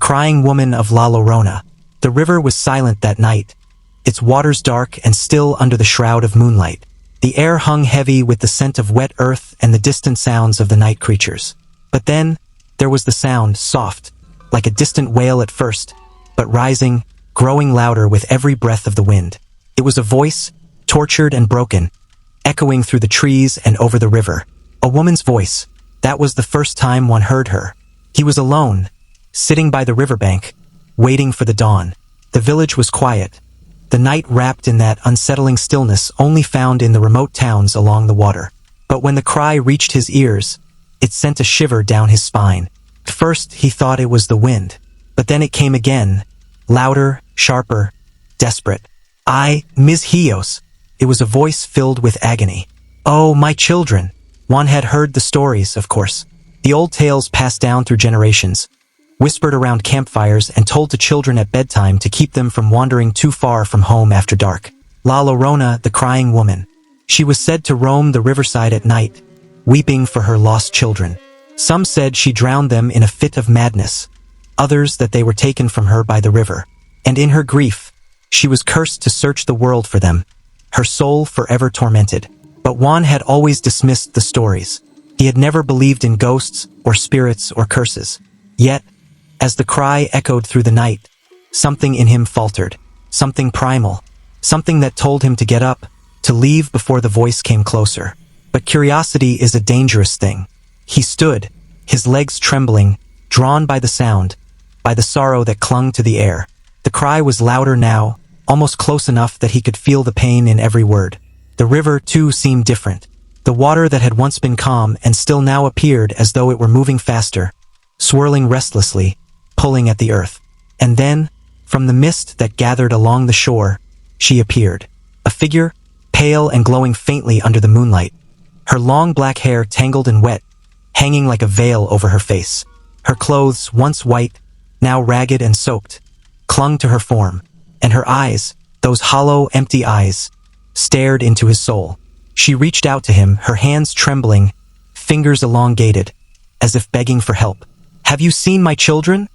crying woman of La Llorona. The river was silent that night, its waters dark and still under the shroud of moonlight. The air hung heavy with the scent of wet earth and the distant sounds of the night creatures. But then, there was the sound, soft, like a distant wail at first, but rising, growing louder with every breath of the wind. It was a voice, tortured and broken, echoing through the trees and over the river. A woman's voice. That was the first time one heard her. He was alone, sitting by the riverbank, waiting for the dawn. The village was quiet, the night wrapped in that unsettling stillness only found in the remote towns along the water. But when the cry reached his ears, it sent a shiver down his spine. At first he thought it was the wind, but then it came again, louder, sharper, desperate. Ms. Hios. It was a voice filled with agony. Oh, my children. Juan had heard the stories, of course. The old tales passed down through generations, whispered around campfires and told to children at bedtime to keep them from wandering too far from home after dark. La Llorona, the crying woman. She was said to roam the riverside at night, weeping for her lost children. Some said she drowned them in a fit of madness, others that they were taken from her by the river. And in her grief, she was cursed to search the world for them, her soul forever tormented. But Juan had always dismissed the stories. He had never believed in ghosts or spirits or curses. Yet, as the cry echoed through the night, something in him faltered, something primal, something that told him to get up, to leave before the voice came closer. But curiosity is a dangerous thing. He stood, his legs trembling, drawn by the sound, by the sorrow that clung to the air. The cry was louder now, almost close enough that he could feel the pain in every word. The river, too, seemed different. The water that had once been calm and still now appeared as though it were moving faster, swirling restlessly, pulling at the earth. And then, from the mist that gathered along the shore, she appeared. A figure, pale and glowing faintly under the moonlight. Her long black hair tangled and wet, hanging like a veil over her face. Her clothes, once white, now ragged and soaked, clung to her form, and her eyes, those hollow, empty eyes, stared into his soul. She reached out to him, her hands trembling, fingers elongated, as if begging for help. "Have you seen my children?"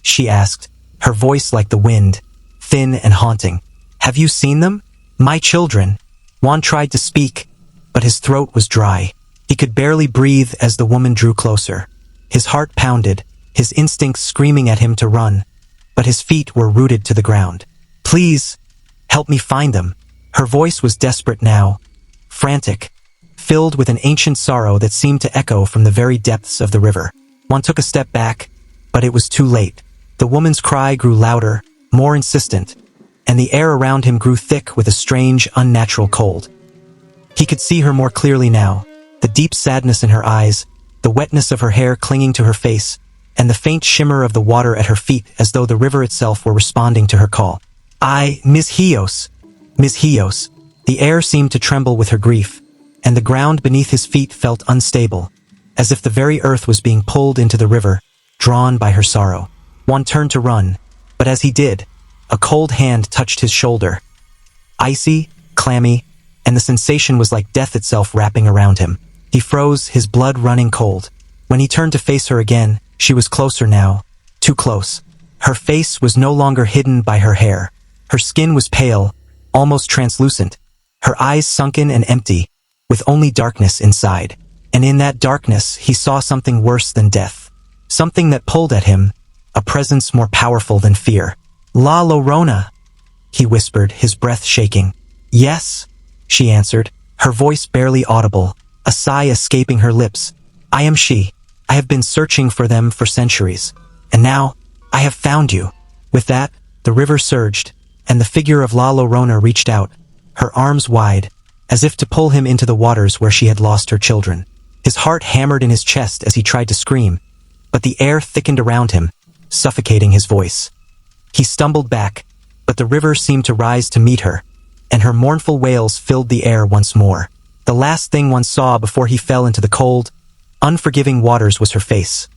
she asked, her voice like the wind, thin and haunting. "Have you seen them? My children?" Juan tried to speak, but his throat was dry. He could barely breathe as the woman drew closer. His heart pounded, his instincts screaming at him to run, but his feet were rooted to the ground. "Please, help me find them." Her voice was desperate now, frantic, filled with an ancient sorrow that seemed to echo from the very depths of the river. Juan took a step back, but it was too late. The woman's cry grew louder, more insistent, and the air around him grew thick with a strange, unnatural cold. He could see her more clearly now, the deep sadness in her eyes, the wetness of her hair clinging to her face, and the faint shimmer of the water at her feet as though the river itself were responding to her call. Ms. Hios. Ms. Hios." The air seemed to tremble with her grief, and the ground beneath his feet felt unstable, as if the very earth was being pulled into the river, drawn by her sorrow. Juan turned to run, but as he did, a cold hand touched his shoulder. Icy, clammy, and the sensation was like death itself wrapping around him. He froze, his blood running cold. When he turned to face her again, she was closer now, too close. Her face was no longer hidden by her hair. Her skin was pale, almost translucent, her eyes sunken and empty, with only darkness inside. And in that darkness, he saw something worse than death. Something that pulled at him, a presence more powerful than fear. "La Llorona," he whispered, his breath shaking. "Yes," she answered, her voice barely audible, a sigh escaping her lips. "I am she. I have been searching for them for centuries. And now, I have found you." With that, the river surged, and the figure of La Llorona reached out, her arms wide, as if to pull him into the waters where she had lost her children. His heart hammered in his chest as he tried to scream, but the air thickened around him, suffocating his voice. He stumbled back, but the river seemed to rise to meet her, and her mournful wails filled the air once more. The last thing one saw before he fell into the cold, unforgiving waters was her face.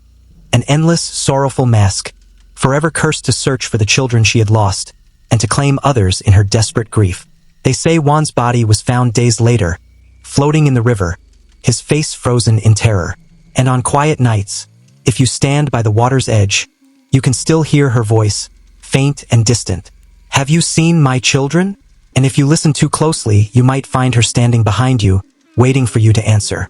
An endless, sorrowful mask, forever cursed to search for the children she had lost, and to claim others in her desperate grief. They say Juan's body was found days later, floating in the river, his face frozen in terror. And on quiet nights, if you stand by the water's edge, you can still hear her voice, faint and distant. "Have you seen my children?" And if you listen too closely, you might find her standing behind you, waiting for you to answer.